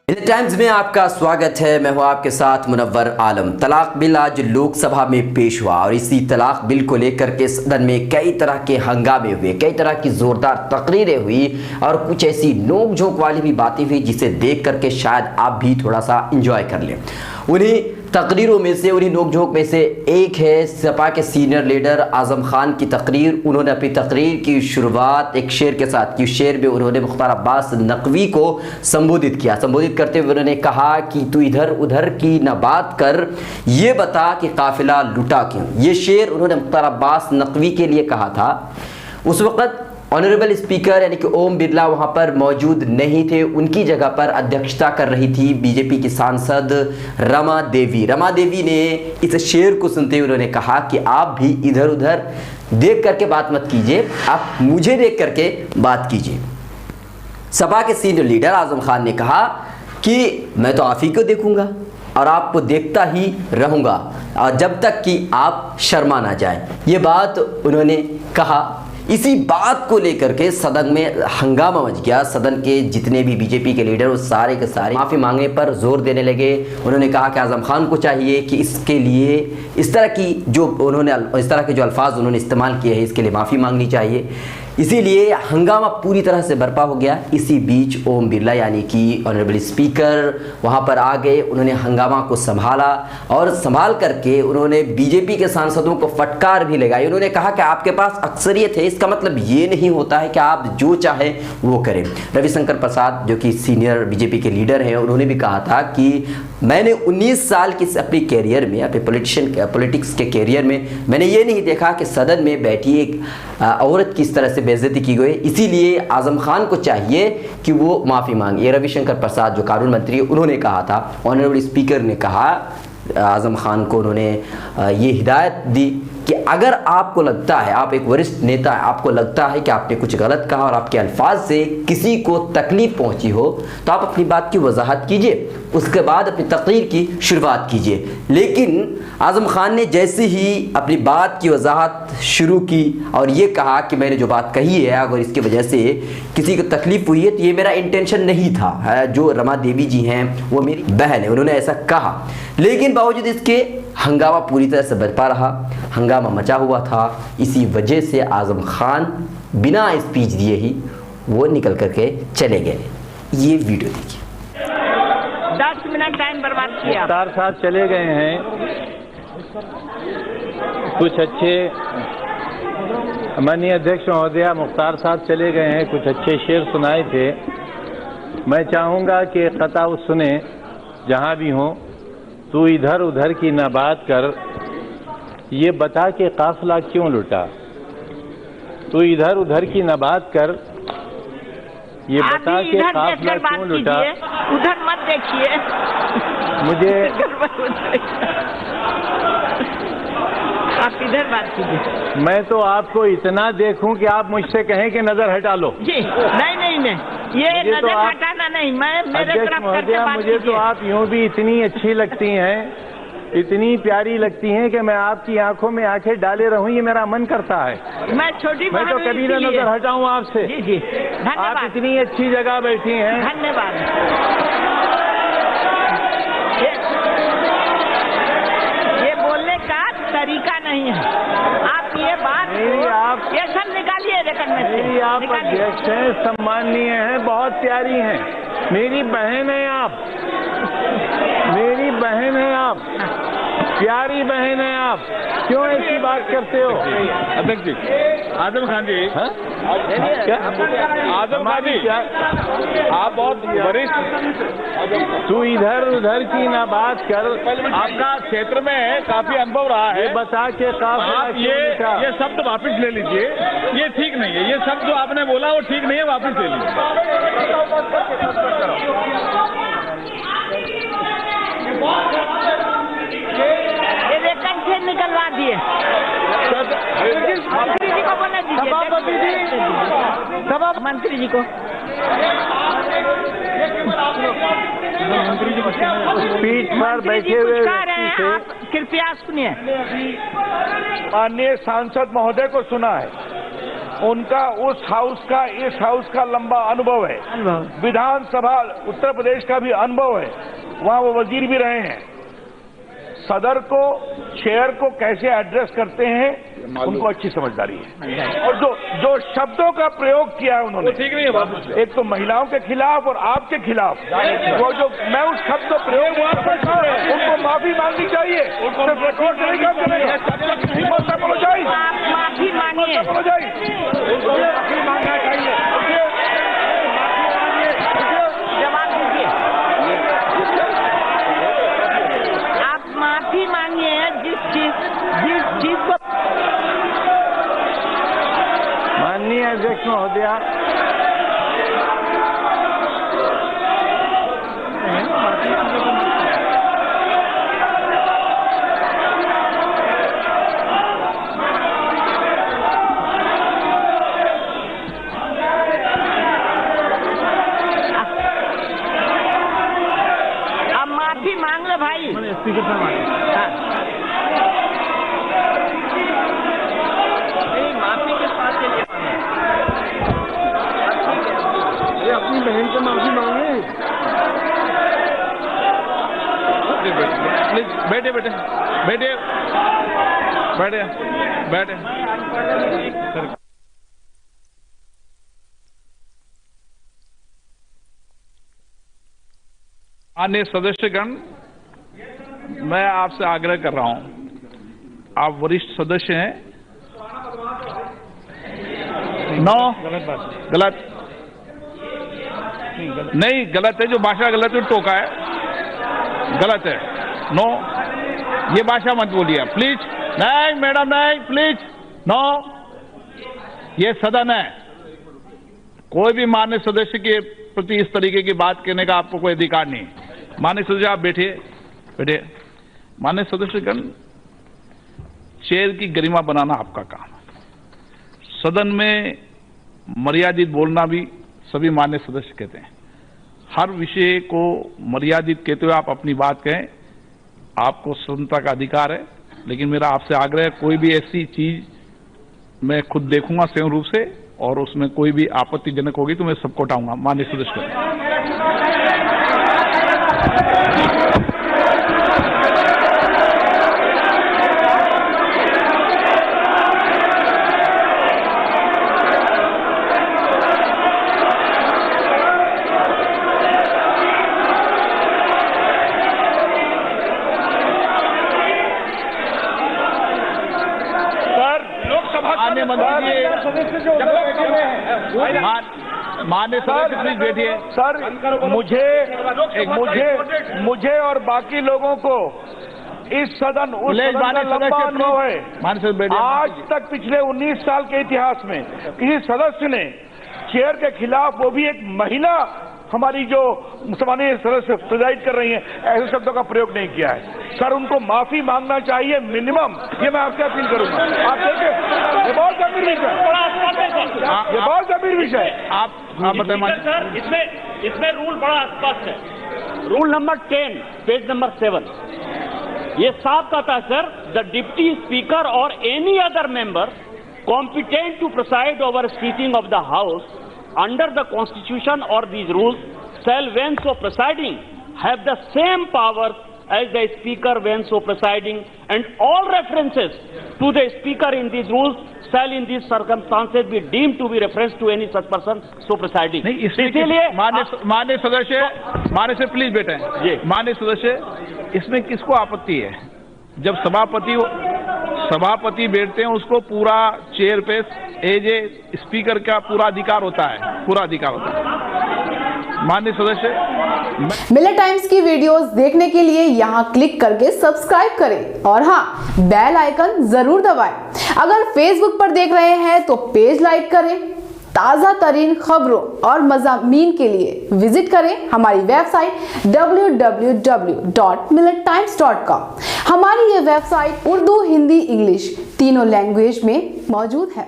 India times में आपका स्वागत है। मैं हूं आपके साथ मुनव्वर आलम। तलाक बिल आज लोकसभा में पेश हुआ और इसी तलाक बिल को लेकर के सदन में कई तरह के हंगामे हुए, कई तरह की जोरदार तकरीरें हुई और कुछ ऐसी नोक झोंक वाली भी बातें हुई जिसे देख करके शायद आप भी थोड़ा सा इंजॉय कर लें। उन्हीं तकरीरों में से, उन्हीं नोक झोंक में से एक है सपा के सीनियर लीडर आजम खान की तकरीर। उन्होंने अपनी तकरीर की शुरुआत एक शेर के साथ की। शेर में उन्होंने मुख्तार अब्बास नकवी को संबोधित किया। संबोधित करते हुए उन्होंने कहा कि तू इधर उधर की न बात कर, ये बता कि काफिला लुटा क्यों। ये शेर उन्होंने मुख्तार अब्बास नकवी के लिए कहा था। उस वक़्त ऑनरेबल स्पीकर यानी कि ओम बिरला वहां पर मौजूद नहीं थे। उनकी जगह पर अध्यक्षता कर रही थी बीजेपी की सांसद रमा देवी। रमा देवी ने इस शेर को सुनते हुए उन्होंने कहा कि आप भी इधर उधर देख करके बात मत कीजिए, आप मुझे देख करके बात कीजिए। सपा के सीनियर लीडर आजम खान ने कहा कि मैं तो आप ही को देखूंगा और आपको देखता ही रहूंगा और जब तक कि आप शर्मा ना जाए। ये बात उन्होंने कहा। इसी बात को लेकर के सदन में हंगामा मच गया। सदन के जितने भी बीजेपी के लीडर वो सारे के सारे माफ़ी मांगने पर जोर देने लगे। उन्होंने कहा कि आजम खान को चाहिए कि इसके लिए इस तरह के जो अल्फाज उन्होंने इस्तेमाल किए हैं इसके लिए माफ़ी मांगनी चाहिए। इसीलिए हंगामा पूरी तरह से बर्पा हो गया। इसी बीच ओम बिरला यानी कि ऑनरेबल स्पीकर वहां पर आ गए। उन्होंने हंगामा को संभाला और संभाल करके उन्होंने बीजेपी के सांसदों को फटकार भी लगाई। उन्होंने कहा कि आपके पास अक्सरियत है, इसका मतलब ये नहीं होता है कि आप जो चाहे वो करें। रविशंकर प्रसाद जो कि सीनियर बीजेपी के लीडर हैं, उन्होंने भी कहा था कि मैंने 19 साल की अपनी कैरियर में, अपने पॉलिटिक्स के कैरियर में मैंने ये नहीं देखा कि सदन में बैठी एक औरत की इस तरह से बेइज्जती की गई। इसीलिए आजम खान को चाहिए कि वो माफ़ी मांगे। रविशंकर प्रसाद जो कानून मंत्री उन्होंने कहा था। ऑनरेबल स्पीकर ने कहा आजम खान को, उन्होंने ये हिदायत दी कि अगर आपको लगता है, आप एक वरिष्ठ नेता है, आपको लगता है कि आपने कुछ गलत कहा और आपके अल्फाज से किसी को तकलीफ पहुंची हो तो आप अपनी बात की वजाहत कीजिए, उसके बाद अपनी तकरीर की शुरुआत कीजिए। लेकिन आजम खान ने जैसे ही अपनी बात की वजाहत शुरू की और ये कहा कि मैंने जो बात कही है अगर इसकी वजह से किसी को तकलीफ हुई है तो ये मेरा इंटेंशन नहीं था। जो रमा देवी जी हैं वो मेरी बहन है, उन्होंने ऐसा कहा। लेकिन बावजूद इसके हंगामा पूरी तरह से बरपा रहा, हंगामा मचा हुआ था। इसी वजह से आजम खान बिना स्पीच दिए ही वो निकल करके चले गए। ये वीडियो देखिए। 10 मिनट टाइम बर्बाद किया। मुख्तार साहब चले गए हैं, कुछ अच्छे माननीय अध्यक्ष महोदया मुख्तार साहब चले गए हैं, कुछ अच्छे शेर सुनाए थे। मैं चाहूँगा कि कता सुने जहाँ भी हों। तू इधर उधर की न बात कर, ये बता के काफिला क्यों लुटा। तू इधर उधर की न बात कर, ये बता के काफिला क्यों लुटा। उधर मत देखिए, मुझे आप इधर बात कीजिए। मैं तो आपको इतना देखूं कि आप मुझसे कहें कि नजर हटा लो। जी नहीं, ये नजर हटाना नहीं, मैं मेरे तरफ करके बात मुझे तो आप यूं भी इतनी अच्छी लगती हैं, इतनी प्यारी लगती हैं कि मैं आपकी आंखों में आंखें डाले रहूं, ये मेरा मन करता है। मैं छोटी मैं तो कभी ना नजर हटाऊं आपसे। जी धन्यवाद। आप इतनी अच्छी जगह बैठी हैं। धन्यवाद। ये बोलने का तरीका नहीं है। आप ये बात ये सब निकालिए रिकॉर्ड में से। मेरी आप अध्यक्ष हैं, सम्माननीय हैं, बहुत प्यारी हैं, मेरी बहन है आप, मेरी बहन है आप, प्यारी बहन है आप, क्यों ऐसी बात करते हो। अध्यक्ष जी, आजम खान जी, क्या आजम खान जी, आप बहुत वरिष्ठ। तू इधर उधर की ना बात कर, आपका क्षेत्र में काफी अनुभव रहा है। बता के आप ये शब्द वापस ले लीजिए, ये ठीक नहीं है। ये शब्द जो आपने बोला वो ठीक नहीं है, वापस ले लीजिए। से निकलवा दिए। मंत्री जी को बोला दीजिए, सभापति जी, सभा मंत्री जी को। पीठ पर बैठे हुए व्यक्ति से कृपया सुनिए। माननीय सांसद महोदय को सुना है, उनका उस हाउस का इस हाउस का लंबा अनुभव है, विधानसभा उत्तर प्रदेश का भी अनुभव है, वहां वो वजीर भी रहे हैं। सदर को, चेयर को कैसे एड्रेस करते हैं उनको अच्छी समझदारी है। और जो शब्दों का प्रयोग किया है उन्होंने, ठीक नहीं है बाबू। एक तो महिलाओं के खिलाफ और आपके खिलाफ, वो जो मैं उस शब्द का प्रयोग उनको माफी मांगनी चाहिए। सिर्फ रिकॉर्ड नहीं काम करेगा, हिम्मत से अपोलोजाइज, माफी मांगिए, अपोलोजाइज, उनको माफी मांगना चाहिए। जवाब दीजिए, आप माफी मांगिए जिस चीज को। माननीय अध्यक्ष महोदया, अब माफी मांग लो भाई। स्पीकर साहब माफी किस बात के लिए? अपनी बहन से माफी मांगे। प्लीज बैठे बैठे बैठे बैठे बैठे। माननीय सदस्यगण, मैं आपसे आग्रह कर रहा हूं, आप वरिष्ठ सदस्य हैं। नो, गलत नहीं, गलत है, जो भाषा गलत है टोका है, गलत है। नो, ये भाषा मत बोलिए प्लीज। नहीं मैडम, नहीं प्लीज, नो, ये सदन है। कोई भी माननीय सदस्य के प्रति इस तरीके की बात कहने का आपको कोई अधिकार नहीं। माननीय सदस्य आप बैठिए, बैठिए। माननीय सदस्यगण, चेयर की गरिमा बनाना आपका काम है। सदन में मर्यादित बोलना भी सभी माननीय सदस्य कहते हैं। हर विषय को मर्यादित कहते हुए आप अपनी बात कहें, आपको स्वतंत्रता का अधिकार है। लेकिन मेरा आपसे आग्रह है, कोई भी ऐसी चीज मैं खुद देखूंगा स्वयं रूप से, और उसमें कोई भी आपत्तिजनक होगी तो मैं सबको हटाऊंगा। माननीय सदस्य, माननीय सदस्य प्लीज बैठिए। सर, मुझे और बाकी लोगों को इस सदन उस सदन का लंबा अनुभव है। आज तक पिछले 19 साल के इतिहास में किसी सदस्य ने चेयर के खिलाफ, वो भी एक महिला हमारी जो सम्मानीय सदस्य प्रिजाइड कर रही हैं, ऐसे शब्दों का प्रयोग नहीं किया है। सर, उनको माफी मांगना चाहिए मिनिमम, ये मैं आपसे अपील करूंगा। आप देखिए, ये बहुत गंभीर विषय है, ये बहुत गंभीर विषय है। आप बताएं सर, इसमें रूल बड़ा स्पष्ट है। रूल नंबर 10, पेज नंबर 7, ये साफ कहता है सर, द डिप्टी स्पीकर और any other member competent to preside over speaking of the house under the constitution or these rules shall when so presiding have the same powers as the speaker when so presiding, and all references to the speaker in these rules shall in these circumstances be deemed to be reference to any such person so presiding. नहीं, इसीलिए माननीय सदस्य please बैठे। माननीय सदस्य, इसमें किसको आपत्ति है? जब सभापति बैठते हैं, उसको पूरा चेयर पे एज ए स्पीकर का पूरा अधिकार होता है, पूरा अधिकार होता है। माननीय सदस्य, मिलर टाइम्स की वीडियोस देखने के लिए यहां क्लिक करके सब्सक्राइब करें और हां, बेल आइकन जरूर दबाएं। अगर फेसबुक पर देख रहे हैं तो पेज लाइक करें। ताज़ा तरीन खबरों और मज़ामीन के लिए विजिट करें हमारी वेबसाइट www.millertimes.com। हमारी ये वेबसाइट उर्दू, हिंदी, इंग्लिश तीनों लैंग्वेज में मौजूद है।